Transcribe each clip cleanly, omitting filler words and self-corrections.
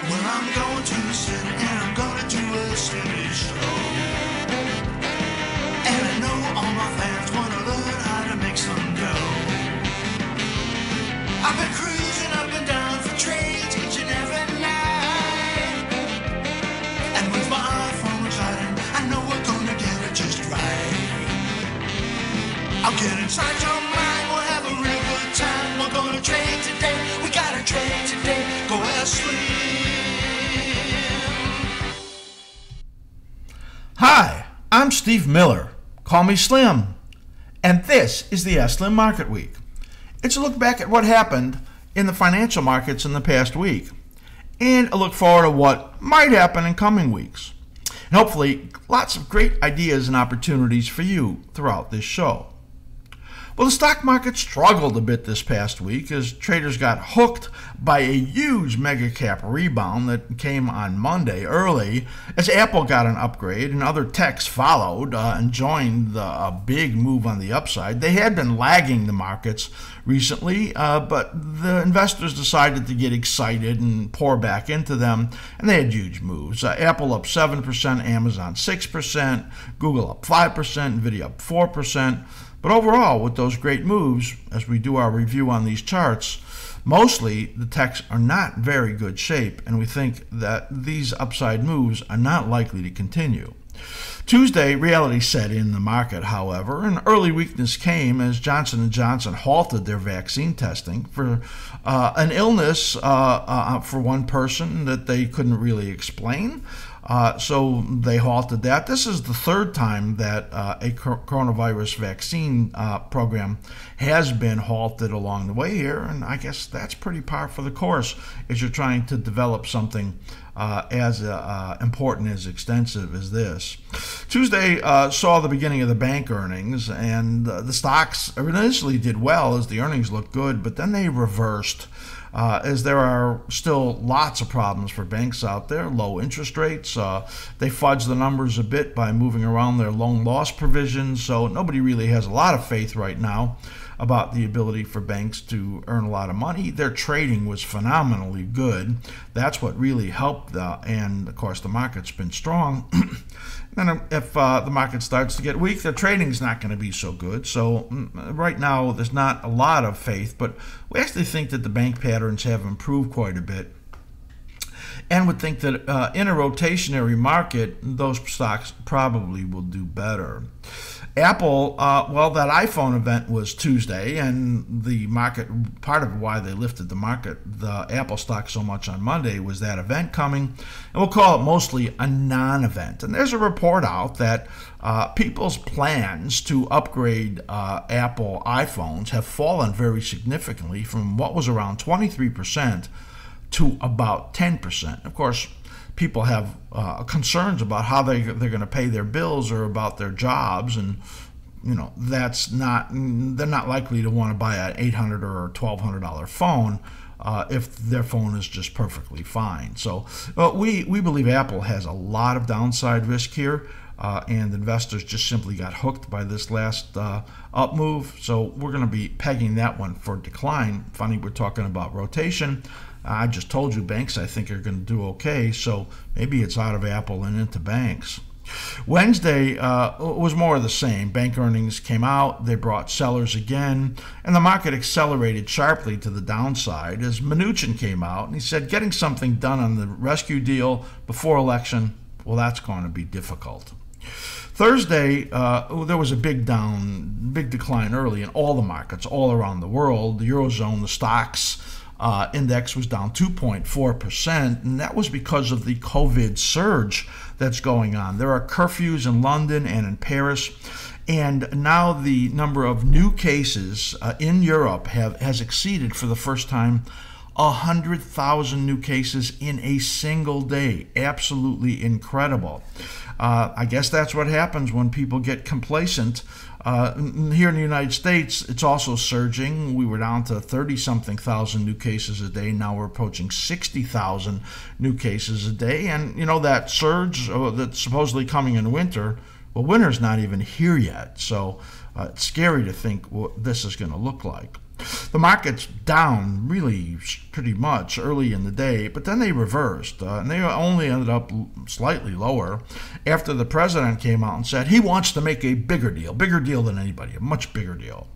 Well, I'm going to the city and I'm gonna do a city show. And I know all my fans wanna learn how to make some dough. I've been cruising up and down for trades each and every night. And with my iPhone reclining, I know we're gonna get it just right. I'll get inside your mind, we'll have a real good time. We're gonna trade today, we gotta trade today. Go askSlim. Hi, I'm Steve Miller. Call me Slim. And this is the askSlim Market Week. It's a look back at what happened in the financial markets in the past week, and a look forward to what might happen in coming weeks. And hopefully, lots of great ideas and opportunities for you throughout this show. Well, the stock market struggled a bit this past week as traders got hooked by a huge mega cap rebound that came on Monday early as Apple got an upgrade and other techs followed and joined the big move on the upside. They had been lagging the markets recently, but the investors decided to get excited and pour back into them, and they had huge moves. Apple up 7%, Amazon 6%, Google up 5%, Nvidia up 4%. But overall, with those great moves, as we do our review on these charts, mostly the techs are not in very good shape, and we think that these upside moves are not likely to continue. Tuesday, reality set in the market, however, and early weakness came as Johnson & Johnson halted their vaccine testing for an illness for one person that they couldn't really explain. So they halted that. This is the third time that a coronavirus vaccine program has been halted along the way here, and I guess that's pretty par for the course as you're trying to develop something as important, as extensive as this. Tuesday saw the beginning of the bank earnings, and the stocks initially did well as the earnings looked good, but then they reversed. As there are still lots of problems for banks out there, low interest rates. They fudge the numbers a bit by moving around their loan loss provisions, so nobody really has a lot of faith right now about the ability for banks to earn a lot of money. Their trading was phenomenally good. That's what really helped, and of course the market's been strong. And if the market starts to get weak, their trading's not going to be so good. So right now, there's not a lot of faith, but we actually think that the bank patterns have improved quite a bit, and would think that in a rotationary market, those stocks probably will do better. Apple, well, that iPhone event was Tuesday, and the market, part of why they lifted the Apple stock so much on Monday was that event coming, and we'll call it mostly a non-event. And there's a report out that people's plans to upgrade Apple iPhones have fallen very significantly from what was around 23% to about 10%. Of course, people have concerns about how they're going to pay their bills or about their jobs, and they're not likely to want to buy an $800 or $1,200 phone if their phone is just perfectly fine. So we believe Apple has a lot of downside risk here, and investors just simply got hooked by this last up move. So we're going to be pegging that one for decline. Funny, we're talking about rotation. I just told you banks, I think, are going to do okay, so maybe it's out of Apple and into banks. Wednesday was more of the same. Bank earnings came out, they brought sellers again, and the market accelerated sharply to the downside as Mnuchin came out and he said getting something done on the rescue deal before election, well, that's going to be difficult. Thursday, there was a big decline early in all the markets all around the world. The Eurozone, the stocks index was down 2.4%, and that was because of the COVID surge that's going on. There are curfews in London and in Paris, and now the number of new cases in Europe has exceeded for the first time 100,000 new cases in a single day. Absolutely incredible. I guess that's what happens when people get complacent. Here in the United States, it's also surging. We were down to 30-something thousand new cases a day. Now we're approaching 60,000 new cases a day. And, that surge that's supposedly coming in winter, well, winter's not even here yet. So it's scary to think what this is going to look like. The market's down really pretty much early in the day, but then they reversed, and they only ended up slightly lower after the president came out and said he wants to make a bigger deal than anybody, a much bigger deal.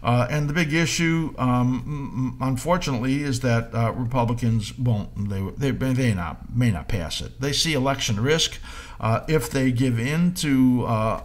And the big issue, unfortunately, is that Republicans may not pass it. They see election risk if they give in to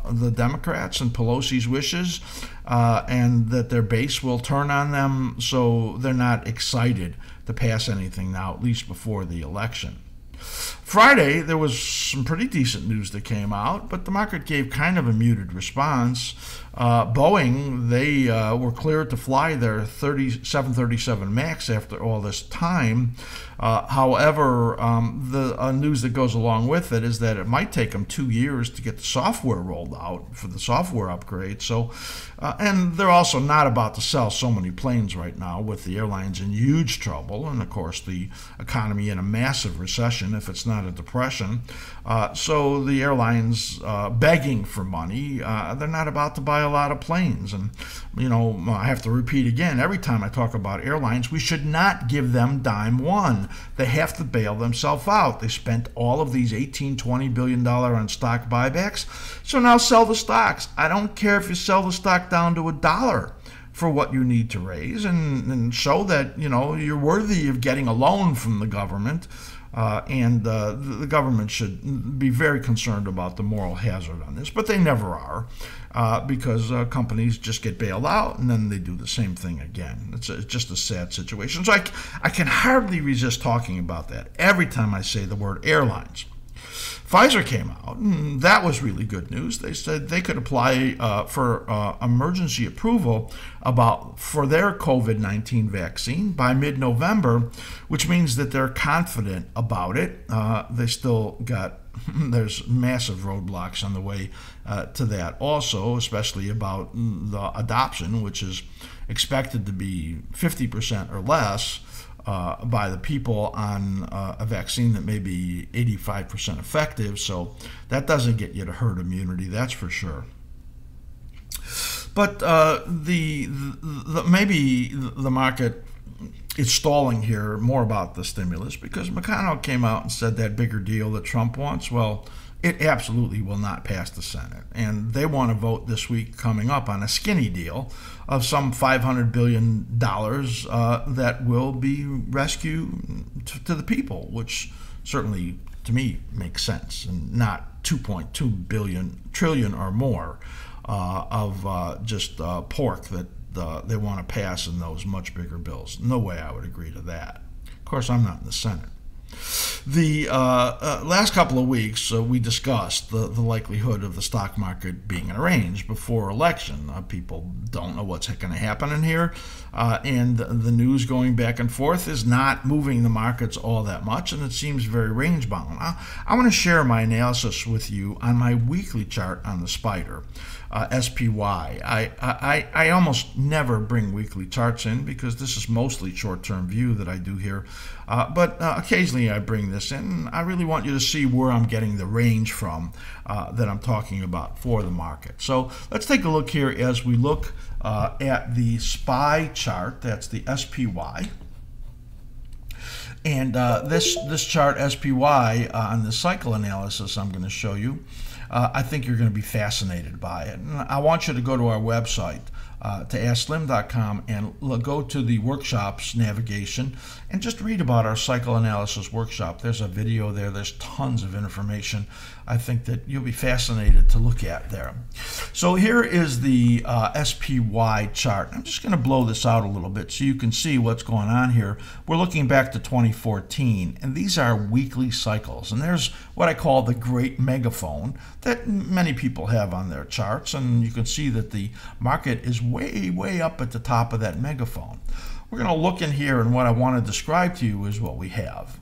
the Democrats and Pelosi's wishes, and that their base will turn on them, so they're not excited to pass anything now, at least before the election. Friday, there was some pretty decent news that came out, but the market gave kind of a muted response. Boeing, they were cleared to fly their 737 MAX after all this time. However, the news that goes along with it is that it might take them 2 years to get the software rolled out for the software upgrade. So, and they're also not about to sell so many planes right now, with the airlines in huge trouble, and of course the economy in a massive recession, if it's not a depression. So the airlines begging for money, they're not about to buy a lot of planes. And, you know, I have to repeat again, every time I talk about airlines, we should not give them dime one. They have to bail themselves out. They spent all of these $18-20 billion on stock buybacks, so now sell the stocks. I don't care if you sell the stock down to $1 for what you need to raise, and show that, you know, you're worthy of getting a loan from the government. And the government should be very concerned about the moral hazard on this, but they never are, because companies just get bailed out and then they do the same thing again. It's just a sad situation. So I can hardly resist talking about that every time I say the word airlines. Pfizer came out, and that was really good news. They said they could apply for emergency approval for their COVID-19 vaccine by mid-November, which means that they're confident about it. They still got there's massive roadblocks on the way to that also, especially about the adoption, which is expected to be 50% or less by the people on a vaccine that may be 85% effective. So that doesn't get you to herd immunity, that's for sure. But maybe the market is stalling here more about the stimulus, because Mercantile came out and said that bigger deal that Trump wants, well, it absolutely will not pass the Senate. And they want to vote this week coming up on a skinny deal of some $500 billion that will be rescued to the people, which certainly, to me, makes sense, and not 2.2 trillion or more of just pork that they want to pass in those much bigger bills. No way I would agree to that. Of course, I'm not in the Senate. The last couple of weeks, we discussed the likelihood of the stock market being in a range before election. People don't know what's going to happen in here, and the news going back and forth is not moving the markets all that much, and it seems very range-bound. I want to share my analysis with you on my weekly chart on the SPDR. SPY. I almost never bring weekly charts in because this is mostly short-term view that I do here, but occasionally I bring this in. I really want you to see where I'm getting the range from that I'm talking about for the market. So let's take a look here as we look at the SPY chart. That's the SPY. And this chart, SPY, on the cycle analysis I'm going to show you, I think you're going to be fascinated by it. And I want you to go to our website, to askSlim.com, and go to the workshops navigation and just read about our cycle analysis workshop. There's a video there. There's tons of information I think that you'll be fascinated to look at there. So here is the SPY chart. I'm just going to blow this out a little bit so you can see what's going on here. We're looking back to 2014, and these are weekly cycles. And there's what I call the great megaphone that many people have on their charts, and you can see that the market is way up at the top of that megaphone. We're going to look in here, and what I want to describe to you is what we have.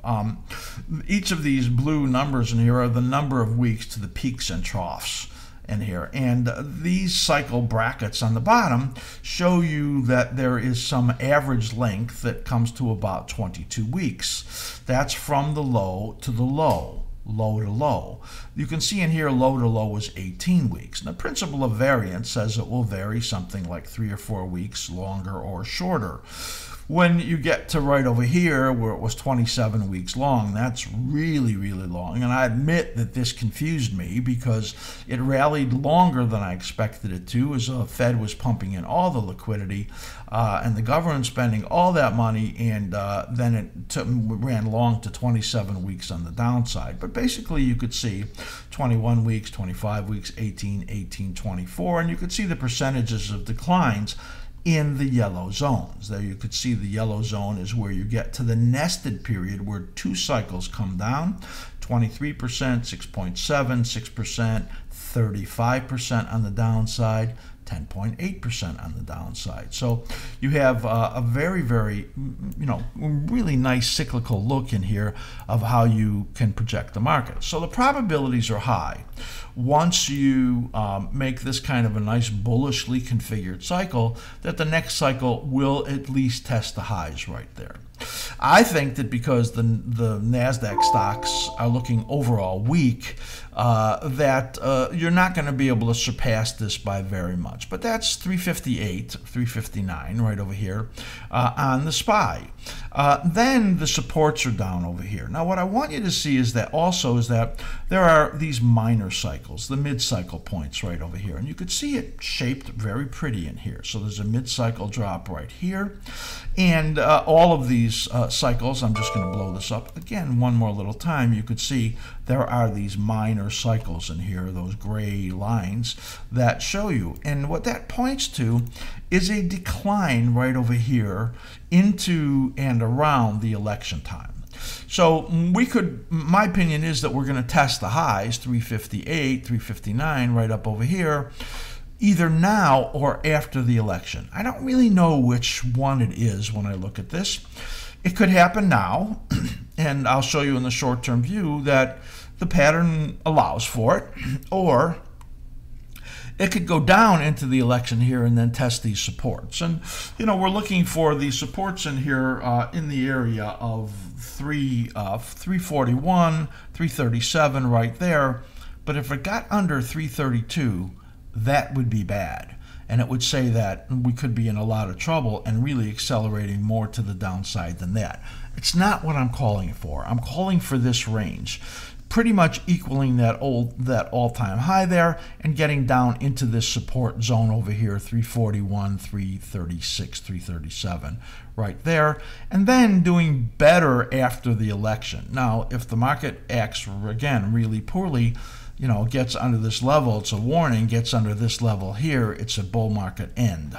Each of these blue numbers in here are the number of weeks to the peaks and troughs in here. And these cycle brackets on the bottom show you that there is some average length that comes to about 22 weeks. That's from the low to the low. low to low. You can see in here low to low is 18 weeks. And the principle of variance says it will vary something like 3 or 4 weeks longer or shorter. When you get to right over here where it was 27 weeks long, that's really, really long. And I admit that this confused me because it rallied longer than I expected it to, as the Fed was pumping in all the liquidity and the government spending all that money, and then it ran long to 27 weeks on the downside. But basically you could see 21 weeks, 25 weeks, 18, 18, 24, and you could see the percentages of declines in the yellow zones. There you could see the yellow zone is where you get to the nested period where 2 cycles come down, 23%, 6.7, 6%, 35% on the downside, 10.8% on the downside. So you have a very, very, really nice cyclical look in here of how you can project the market. So the probabilities are high. Once you make this kind of a nice bullishly configured cycle, that the next cycle will at least test the highs right there. I think that because the NASDAQ stocks are looking overall weak, that you're not going to be able to surpass this by very much. But that's 358, 359 right over here on the SPY. Then the supports are down over here. Now what I want you to see is that there are these minor cycles, the mid-cycle points right over here. And you could see it shaped very pretty in here. So there's a mid-cycle drop right here. And all of these cycles, I'm just going to blow this up again one more little time. You could see there are these minor cycles in here, those gray lines that show you. And what that points to is a decline right over here into and around the election time. So my opinion is that we're going to test the highs, 358, 359, right up over here, either now or after the election. I don't really know which one it is when I look at this. It could happen now, and I'll show you in the short-term view that the pattern allows for it, or it could go down into the election here and then test these supports. And, we're looking for these supports in here in the area of 341, 337 right there. But if it got under 332, that would be bad. And it would say that we could be in a lot of trouble and really accelerating more to the downside than that. It's not what I'm calling for. I'm calling for this range, pretty much equaling that all-time high there and getting down into this support zone over here, 341, 336, 337 right there, and then doing better after the election. Now, if the market acts, again, really poorly, gets under this level, it's a warning. Gets under this level here, it's a bull market end.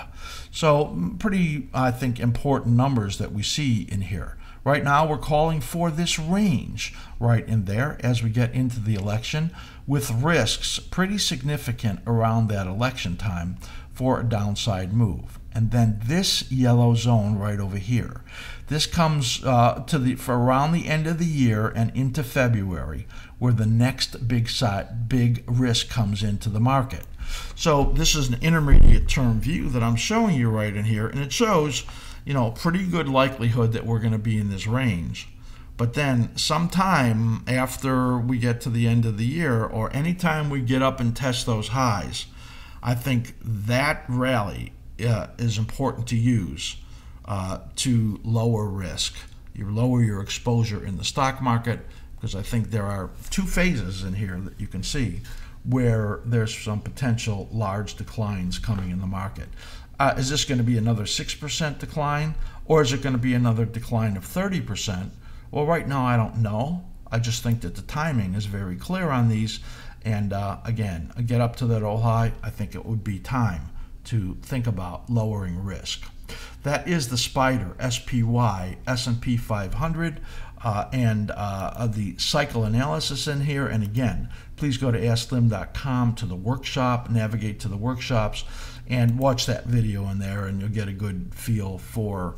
So pretty, I think, important numbers that we see in here. Right now, we're calling for this range right in there as we get into the election, with risks pretty significant around that election time for a downside move. And then this yellow zone right over here. This comes for around the end of the year and into February, where the next big risk comes into the market. So this is an intermediate term view that I'm showing you right in here, and it shows, pretty good likelihood that we're going to be in this range. But then sometime after we get to the end of the year, or anytime we get up and test those highs, I think that rally is important to use to lower risk. You lower your exposure in the stock market, because I think there are 2 phases in here that you can see where there's some potential large declines coming in the market. Is this going to be another 6% decline, or is it going to be another decline of 30%? Well, right now I don't know. I just think that the timing is very clear on these. And again, get up to that old high, I think it would be time to think about lowering risk. That is the SPYDER, SPY, S&P 500, and the cycle analysis in here. And again, please go to askSlim.com to the workshop, navigate to the workshops, and watch that video in there, and you'll get a good feel for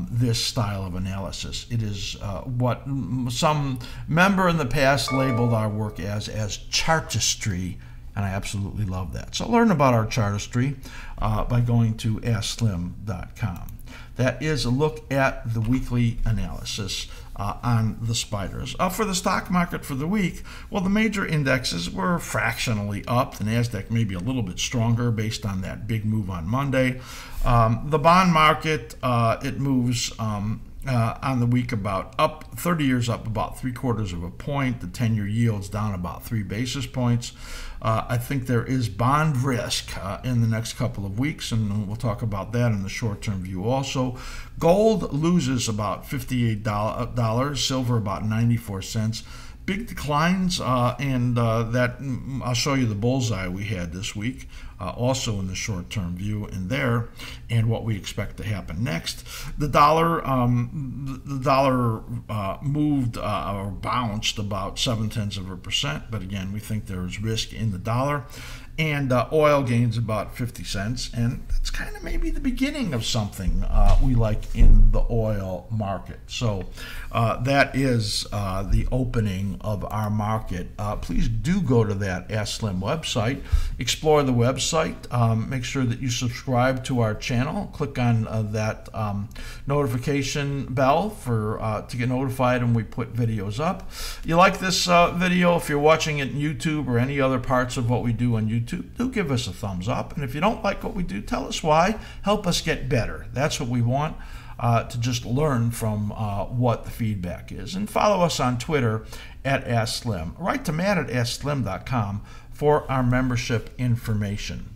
this style of analysis. It is what some member in the past labeled our work as chartistry, and I absolutely love that. So learn about our chartistry by going to askSlim.com. That is a look at the weekly analysis on the spiders. For the stock market for the week, well, the major indexes were fractionally up. The NASDAQ maybe a little bit stronger based on that big move on Monday. The bond market, it moves on the week about up 30 years up about 3/4 of a point. The 10-year yield's down about 3 basis points. I think there is bond risk in the next couple of weeks, and we'll talk about that in the short-term view also. Gold loses about $58, silver about 94 cents. Big declines, and that I'll show you the bullseye we had this week, also in the short-term view in there, and what we expect to happen next. The dollar, moved or bounced about 0.7%, but again, we think there is risk in the dollar. And oil gains about 50 cents, and that's kind of maybe the beginning of something we like in the oil market. So that is the opening of our market. Please do go to that askSlim website, explore the website, make sure that you subscribe to our channel, click on that notification bell for to get notified when we put videos up. You like this video, if you're watching it on YouTube or any other parts of what we do on YouTube, do give us a thumbs up. And if you don't like what we do, tell us why. Help us get better. That's what we want, to just learn from what the feedback is. And follow us on Twitter at askSlim. Write to Matt at askSlim.com for our membership information.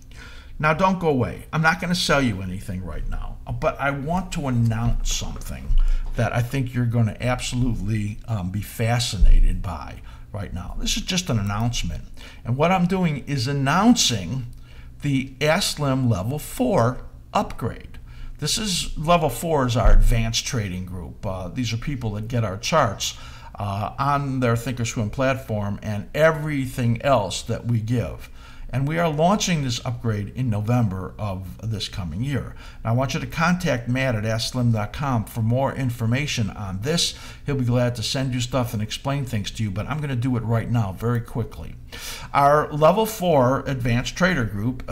Now, don't go away. I'm not going to sell you anything right now, but I want to announce something that I think you're going to absolutely be fascinated by right now. This is just an announcement, and what I'm doing is announcing the askSlim Level 4 upgrade. This is Level 4 is our advanced trading group. These are people that get our charts on their Thinkorswim platform and everything else that we give. And we are launching this upgrade in November of this coming year. Now, I want you to contact Matt at askSlim.com for more information on this. He'll be glad to send you stuff and explain things to you, but I'm going to do it right now very quickly. Our Level 4 Advanced Trader Group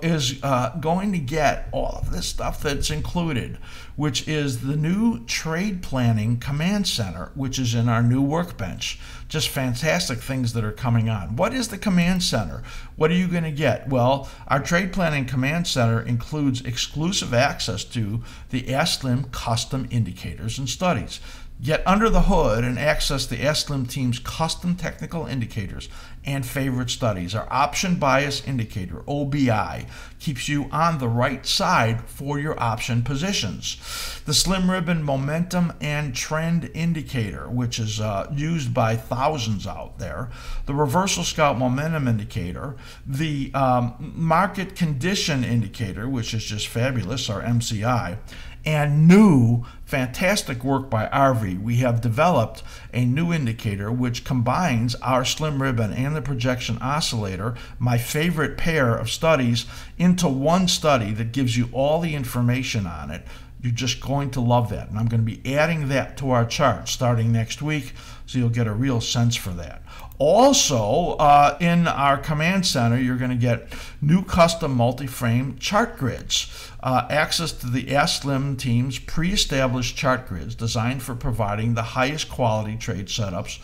is going to get all of this stuff that's included, which is the new Trade Planning Command Center, which is in our new workbench. Just fantastic things that are coming on. What is the Command Center? What are you going to get? Well, our Trade Planning Command Center includes exclusive access to the askSlim custom indicators and studies. Get under the hood and access the askSlim team's custom technical indicators and favorite studies. Our option bias indicator, OBI, keeps you on the right side for your option positions. The Slim Ribbon Momentum and Trend Indicator, which is used by thousands out there. The Reversal Scout Momentum Indicator. The Market Condition Indicator, which is just fabulous, our MCI. And new, fantastic work by RV. We have developed a new indicator which combines our Slim Ribbon and the Projection Oscillator, my favorite pair of studies, into one study that gives you all the information on it. You're just going to love that. And I'm going to be adding that to our chart starting next week, so you'll get a real sense for that. Also, in our Command Center, you're going to get new custom multi-frame chart grids, access to the askSlim team's pre-established chart grids designed for providing the highest quality trade setups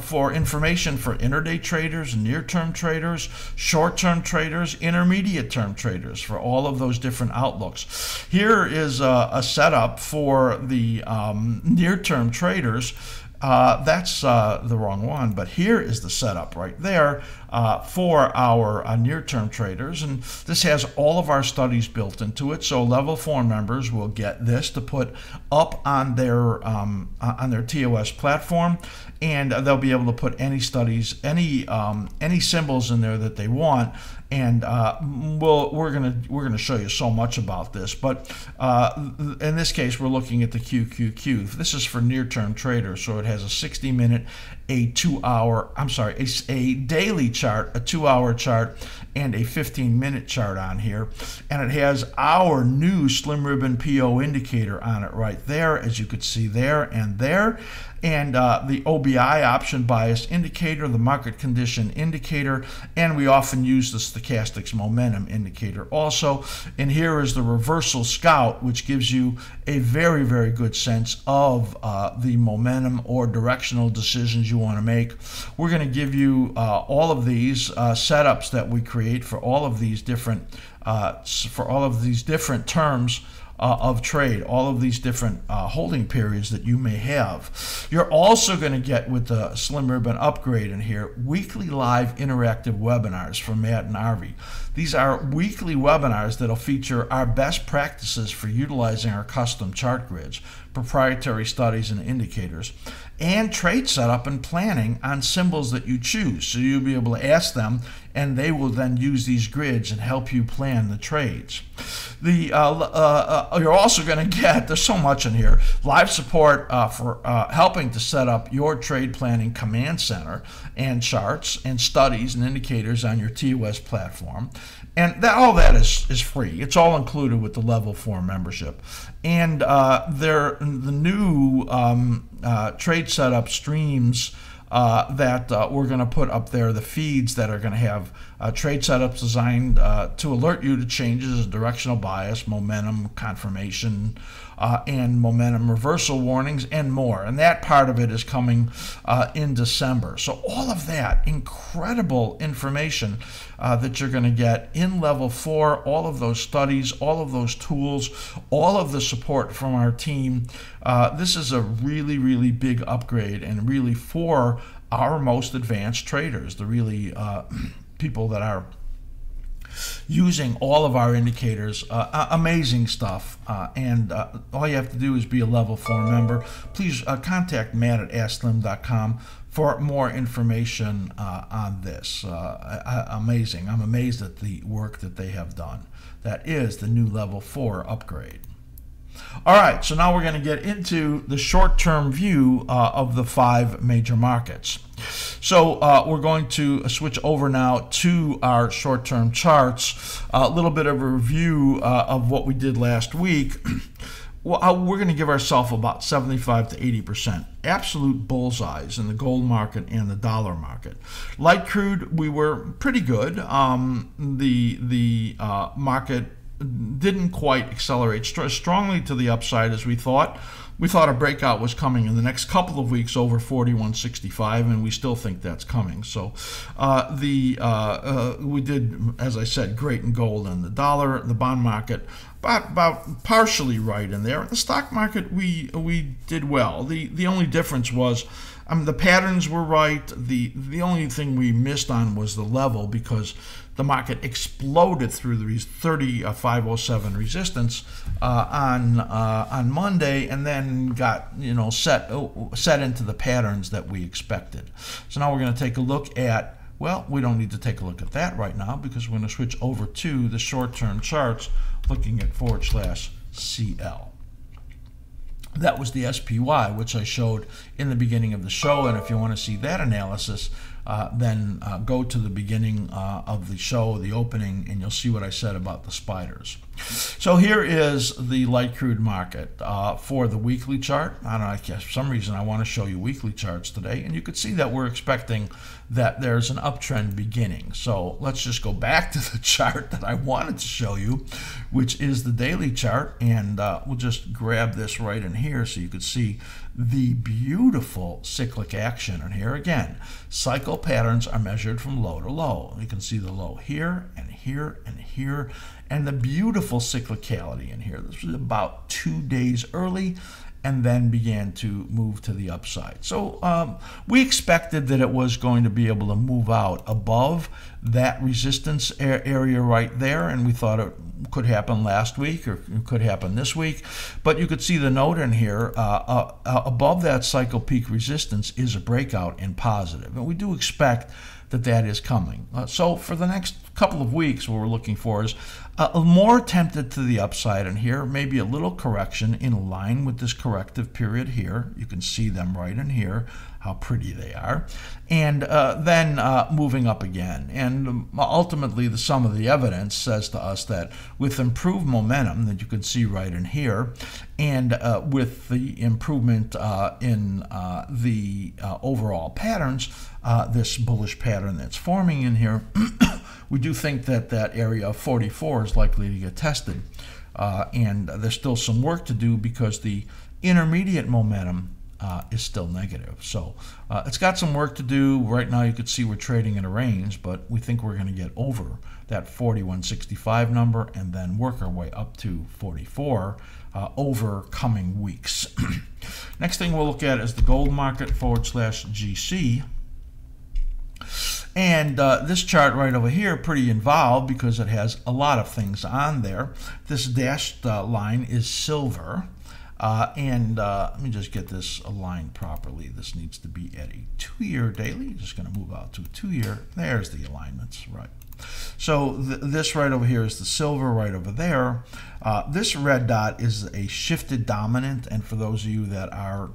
for information for intraday traders, near-term traders, short-term traders, intermediate-term traders, for all of those different outlooks. Here is a setup for the near-term traders. That's the wrong one, but here is the setup right there for our near-term traders, and this has all of our studies built into it. So Level 4 members will get this to put up on their TOS platform, and they'll be able to put any studies, any symbols in there that they want. And we're gonna show you so much about this, but in this case we're looking at the QQQ. This is for near-term traders, so it has a 60-minute, a daily chart, a 2-hour chart, and a 15-minute chart on here, and it has our new Slim Ribbon PO indicator on it right there, as you could see there and there. and the OBI, option bias indicator, the market condition indicator, and we often use the stochastics momentum indicator also. And here is the reversal scout, which gives you a very, very good sense of the momentum or directional decisions you want to make. We're going to give you all of these setups that we create for all of these different terms of trade, all of these different holding periods that you may have. You're also going to get, with the Slim Ribbon upgrade in here, weekly live interactive webinars from Matt and Arvi. These are weekly webinars that'll feature our best practices for utilizing our custom chart grids, proprietary studies and indicators, and trade setup and planning on symbols that you choose. So you'll be able to ask them, and they will then use these grids and help you plan the trades. You're also going to get, there's so much in here, live support for helping to set up your trade planning command center and charts and studies and indicators on your TOS platform. And all that is free. It's all included with the Level 4 membership. And the new trade setup streams that we're going to put up there, the feeds that are going to have trade setups designed to alert you to changes in directional bias, momentum confirmation, and momentum reversal warnings, and more. And that part of it is coming in December. So all of that incredible information that you're going to get in Level 4, all of those studies, all of those tools, all of the support from our team. This is a really, really big upgrade, and really for our most advanced traders, the really people that are using all of our indicators. Amazing stuff. And all you have to do is be a Level 4 member. Please contact Matt at askSlim.com for more information on this. Amazing. I'm amazed at the work that they have done. That is the new Level 4 upgrade. All right, so now we're going to get into the short-term view of the 5 major markets. So we're going to switch over now to our short-term charts. A little bit of a review of what we did last week. Well, we're going to give ourselves about 75 to 80% absolute bullseyes in the gold market and the dollar market. Light crude, we were pretty good. The market didn't quite accelerate strongly to the upside as we thought. We thought a breakout was coming in the next couple of weeks over 41.65, and we still think that's coming. So we did, as I said, great in gold and the dollar. The bond market about partially right in there. The stock market, we did well. The only difference was the patterns were right. The only thing we missed on was the level, because the market exploded through the 3507 resistance on Monday, and then got set into the patterns that we expected. So now we're going to take a look at, well, we don't need to take a look at that right now, because we're going to switch over to the short-term charts, looking at /CL. That was the SPY, which I showed in the beginning of the show. And if you want to see that analysis, then go to the beginning of the show, the opening, and you'll see what I said about the spiders. So here is the light crude market for the weekly chart. I don't know, I guess for some reason I want to show you weekly charts today, and you could see that we're expecting that there's an uptrend beginning. So let's just go back to the chart that I wanted to show you, which is the daily chart, and we'll just grab this right in here so you could see the beautiful cyclic action in here. Again, cycle patterns are measured from low to low. You can see the low here and here and here, and the beautiful cyclicality in here. This was about 2 days early, and then began to move to the upside. So we expected that it was going to be able to move out above that resistance area right there, and we thought it could happen last week or it could happen this week. But you could see the note in here, above that cycle peak resistance is a breakout in positive, and we do expect that that is coming. So for the next couple of weeks, what we're looking for is More tempted to the upside in here, maybe a little correction in line with this corrective period here. You can see them right in here, how pretty they are. And then moving up again. And ultimately, the sum of the evidence says to us that with improved momentum that you can see right in here, and with the improvement in the overall patterns, this bullish pattern that's forming in here, we do think that that area of 44 is likely to get tested. And there's still some work to do because the intermediate momentum is still negative. So it's got some work to do. Right now you could see we're trading in a range, but we think we're going to get over that 41.65 number and then work our way up to 44 over coming weeks. Next thing we'll look at is the gold market /GC. And this chart right over here, pretty involved because it has a lot of things on there. This dashed line is silver. And let me just get this aligned properly. This needs to be at a 2-year daily. Just going to move out to a 2-year. There's the alignments, right. So this right over here is the silver right over there. This red dot is a shifted dominant, and for those of you that are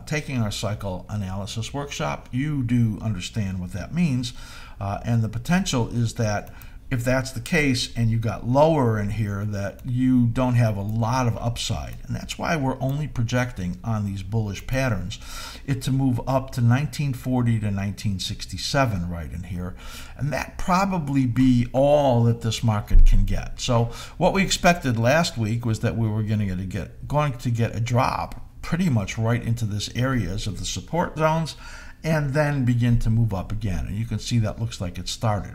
taking our cycle analysis workshop, you do understand what that means. And the potential is that if that's the case and you got lower in here, that you don't have a lot of upside. And that's why we're only projecting on these bullish patterns it to move up to 1940 to 1967 right in here. And that probably be all that this market can get. So what we expected last week was that we were going to get a drop pretty much right into this areas of the support zones, and then begin to move up again. And you can see that looks like it started.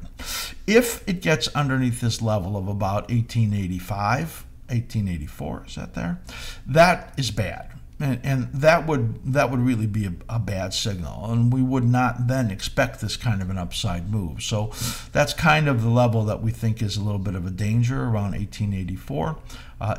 If it gets underneath this level of about 1885, 1884, is that there? That is bad. And that would really be a bad signal, and we would not then expect this kind of an upside move. So that's kind of the level that we think is a little bit of a danger around 1884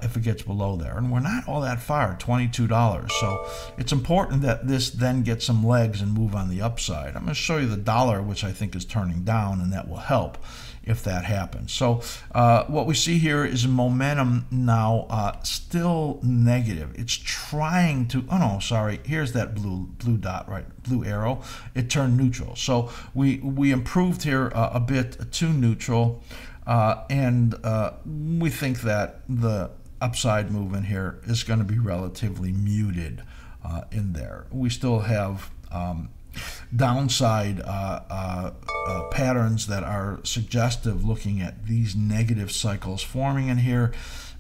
if it gets below there. And we're not all that far, $22. So it's important that this then gets some legs and move on the upside. I'm going to show you the dollar, which I think is turning down, and that will help if that happens. So what we see here is momentum now still negative. It's trying to, oh no, sorry, here's that blue dot, right, blue arrow. It turned neutral. So we improved here a bit to neutral, and we think that the upside movement here is going to be relatively muted in there. We still have downside patterns that are suggestive looking at these negative cycles forming in here,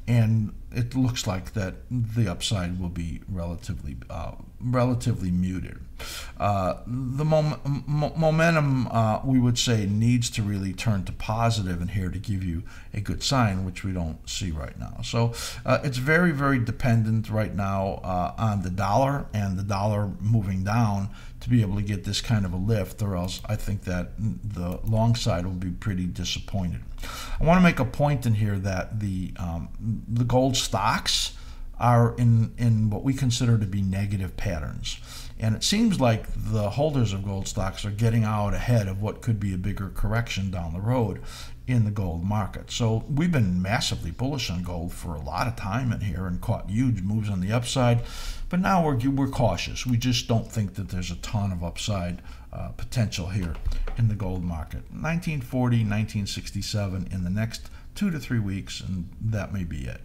and it looks like that the upside will be relatively muted. The momentum we would say needs to really turn to positive in here to give you a good sign, which we don't see right now. So it's very, very dependent right now on the dollar and the dollar moving down to be able to get this kind of a lift, or else I think that the long side will be pretty disappointed. I want to make a point in here that the gold stocks are in what we consider to be negative patterns. And it seems like the holders of gold stocks are getting out ahead of what could be a bigger correction down the road in the gold market. So we've been massively bullish on gold for a lot of time in here and caught huge moves on the upside. But now we're cautious. We just don't think that there's a ton of upside potential here in the gold market. 1940, 1967 in the next 2 to 3 weeks, and that may be it.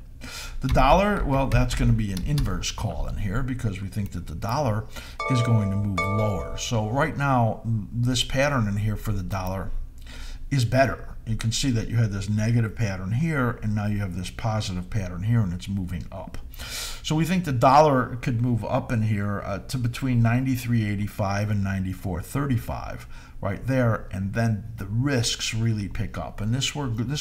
The dollar, well, that's going to be an inverse call in here because we think that the dollar is going to move lower. So right now, this pattern in here for the dollar is better. You can see that you had this negative pattern here, and now you have this positive pattern here, and it's moving up. So we think the dollar could move up in here to between 93.85 and 94.35 right there, and then the risks really pick up. And this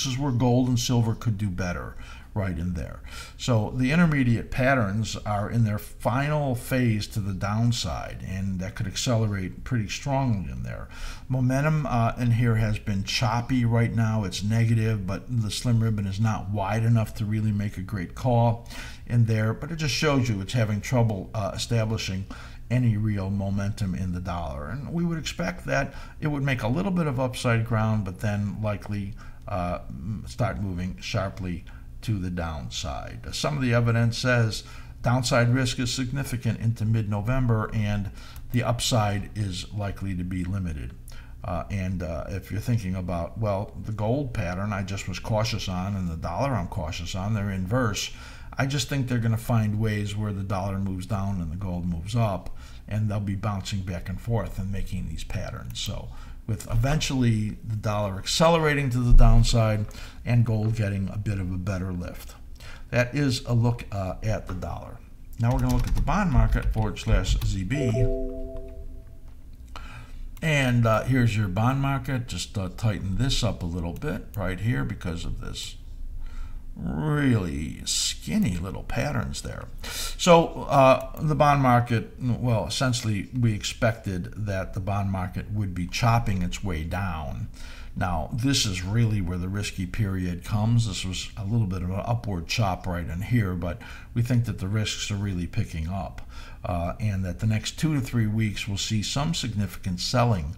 is where gold and silver could do better, right in there. So the intermediate patterns are in their final phase to the downside, and that could accelerate pretty strongly in there. Momentum in here has been choppy right now. It's negative, but the slim ribbon is not wide enough to really make a great call in there, but it just shows you it's having trouble establishing any real momentum in the dollar. And we would expect that it would make a little bit of upside ground, but then likely start moving sharply to the downside. Some of the evidence says downside risk is significant into mid-November, and the upside is likely to be limited. If you're thinking about, well, the gold pattern I just was cautious on and the dollar I'm cautious on, they're inverse. I just think they're going to find ways where the dollar moves down and the gold moves up, and they'll be bouncing back and forth and making these patterns. So with eventually the dollar accelerating to the downside and gold getting a bit of a better lift. That is a look at the dollar. Now we're going to look at the bond market /ZB. And here's your bond market. Just tighten this up a little bit right here because of this really skinny little patterns there. So the bond market, well, essentially we expected that the bond market would be chopping its way down. Now this is really where the risky period comes. This was a little bit of an upward chop right in here, but we think that the risks are really picking up, and that the next 2 to 3 weeks we'll see some significant selling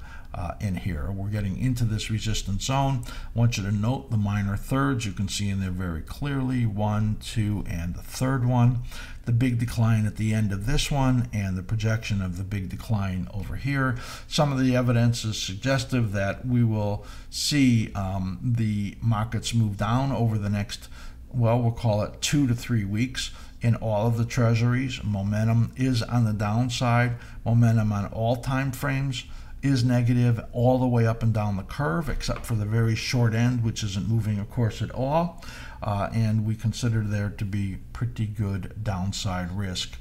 in here. We're getting into this resistance zone. I want you to note the minor thirds. You can see in there very clearly 1, 2, and the third one. The big decline at the end of this one and the projection of the big decline over here. Some of the evidence is suggestive that we will see the markets move down over the next, well, we'll call it 2 to 3 weeks. In all of the treasuries, momentum is on the downside. Momentum on all time frames is negative all the way up and down the curve, except for the very short end, which isn't moving, of course, at all. And we consider there to be pretty good downside risk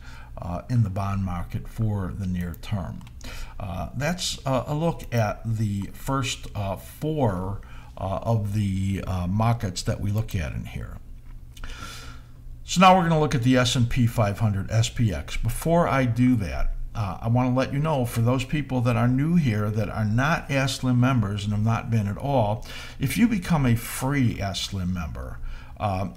in the bond market for the near term. That's a look at the first 4 of the markets that we look at in here. So now we're going to look at the S&P 500 SPX. Before I do that, I want to let you know, for those people that are new here that are not askSlim members and have not been at all, if you become a free askSlim member,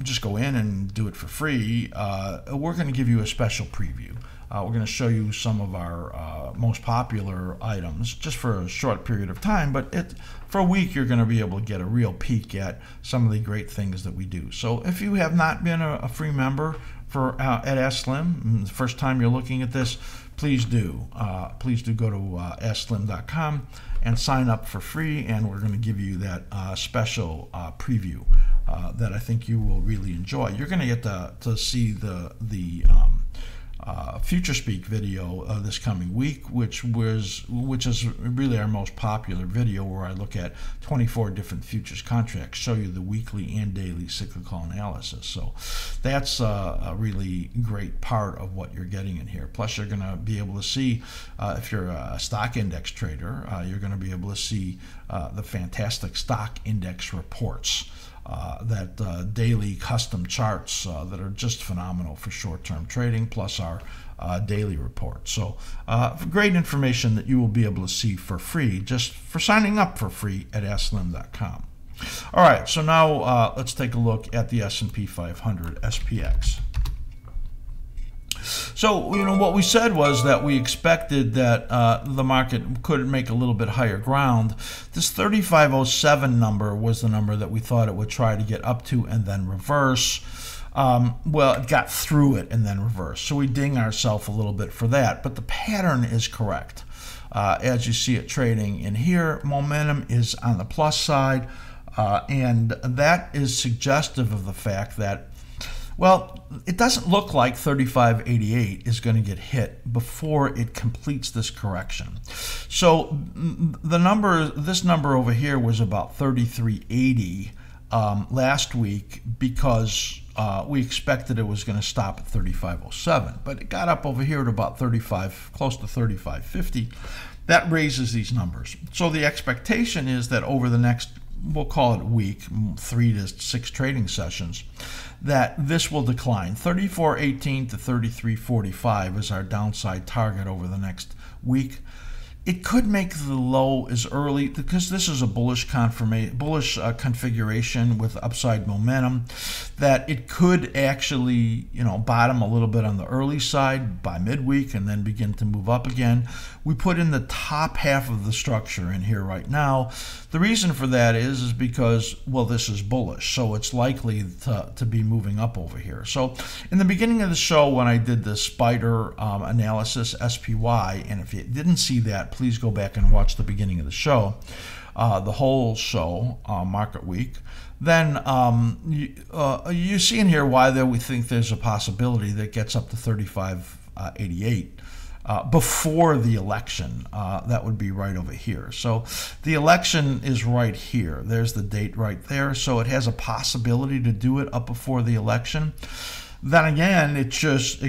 just go in and do it for free. We're going to give you a special preview. We're going to show you some of our most popular items just for a short period of time, but for a week you're going to be able to get a real peek at some of the great things that we do. So if you have not been a free member at askSlim, the first time you're looking at this, please do go to askSlim.com and sign up for free, and we're going to give you that special preview that I think you will really enjoy. You're going to get to see the Future Speak video this coming week, which is really our most popular video, where I look at 24 different futures contracts, show you the weekly and daily cyclical analysis. So that's a really great part of what you're getting in here. Plus, you're going to be able to see, if you're a stock index trader, you're going to be able to see the fantastic stock index reports. That daily custom charts that are just phenomenal for short-term trading, plus our daily report. So great information that you will be able to see for free, just for signing up for free at askSlim.com. All right, so now let's take a look at the S&P 500 SPX. So, what we said was that we expected that the market could make a little bit higher ground. This 3507 number was the number that we thought it would try to get up to and then reverse. Well, it got through it and then reversed. So we ding ourselves a little bit for that. But the pattern is correct. As you see it trading in here, momentum is on the plus side. And that is suggestive of the fact that, well, it doesn't look like 3588 is going to get hit before it completes this correction. So this number over here was about 3380 last week, because we expected it was going to stop at 3507, but it got up over here at about 35, close to 3550. That raises these numbers. So the expectation is that over the next, we'll call it a week, 3 to 6 trading sessions, that this will decline. 3418 to 3345 is our downside target over the next week. it could make the low as early, because this is a bullish configuration with upside momentum, that it could actually, bottom a little bit on the early side by midweek and then begin to move up again. We put in the top half of the structure in here right now. The reason for that is because, well, this is bullish, so it's likely to be moving up over here. So in the beginning of the show, when I did the spider analysis, SPY, and if you didn't see that, please go back and watch the beginning of the show, the whole show, market week. Then you see in here why we think there's a possibility that gets up to 35.88 before the election. That would be right over here. So the election is right here. There's the date right there. So it has a possibility to do it up before the election. Then again, it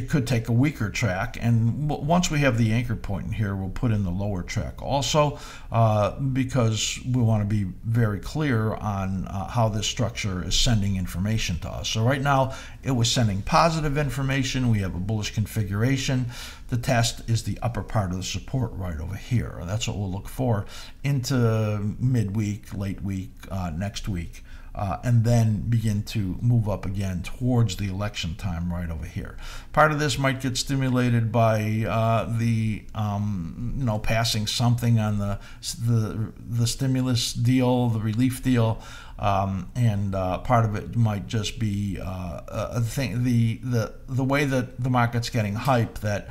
could take a weaker track, and once we have the anchor point in here, we'll put in the lower track also, because we want to be very clear on how this structure is sending information to us. So right now, it was sending positive information. We have a bullish configuration. The test is the upper part of the support right over here. That's what we'll look for into midweek, late week, next week. And then begin to move up again towards the election time right over here. Part of this might get stimulated by passing something on the stimulus deal, the relief deal, and part of it might just be the way that the market's getting hype that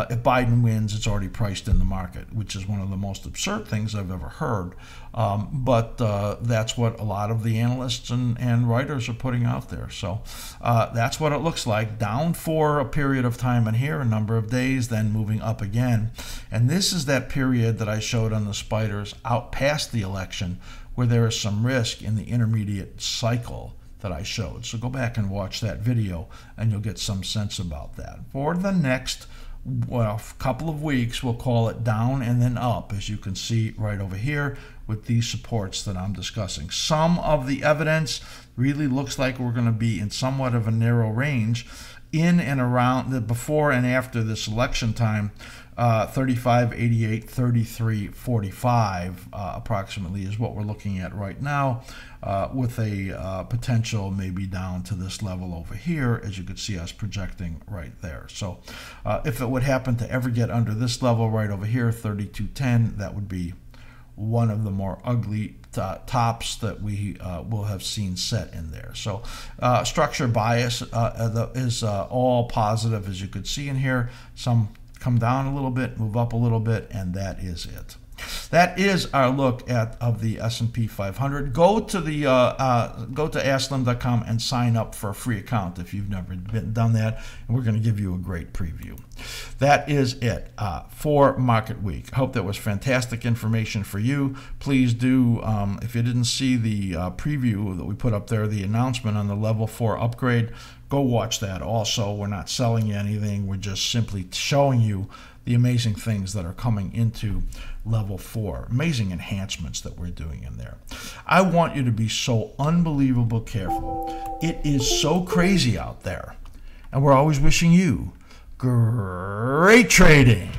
if Biden wins, it's already priced in the market, which is one of the most absurd things I've ever heard. But that's what a lot of the analysts and writers are putting out there. So that's what it looks like. Down for a period of time in here, a number of days, then moving up again. And this is that period that I showed on the spiders out past the election, where there is some risk in the intermediate cycle that I showed. So go back and watch that video, and you'll get some sense about that. For the next couple of weeks, we'll call it down and then up, as you can see right over here with these supports that I'm discussing. Some of the evidence really looks like we're going to be in somewhat of a narrow range in and around the before and after this election time. 35.88, 33.45 approximately is what we're looking at right now, with a potential maybe down to this level over here, as you could see us projecting right there. So if it would happen to ever get under this level right over here, 32.10, that would be one of the more ugly tops that we will have seen set in there. So structure bias is all positive, as you could see in here. Some come down a little bit, move up a little bit, and that is it. That is our look of the S&P 500. Go to askSlim.com and sign up for a free account if you've never done that, and we're going to give you a great preview. That is it for Market Week. I hope that was fantastic information for you. Please do, if you didn't see the preview that we put up there, the announcement on the level 4 upgrade, go watch that also. We're not selling you anything. We're just simply showing you the amazing things that are coming into level 4, amazing enhancements that we're doing in there. I want you to be so unbelievable careful. It is so crazy out there, and we're always wishing you great trading.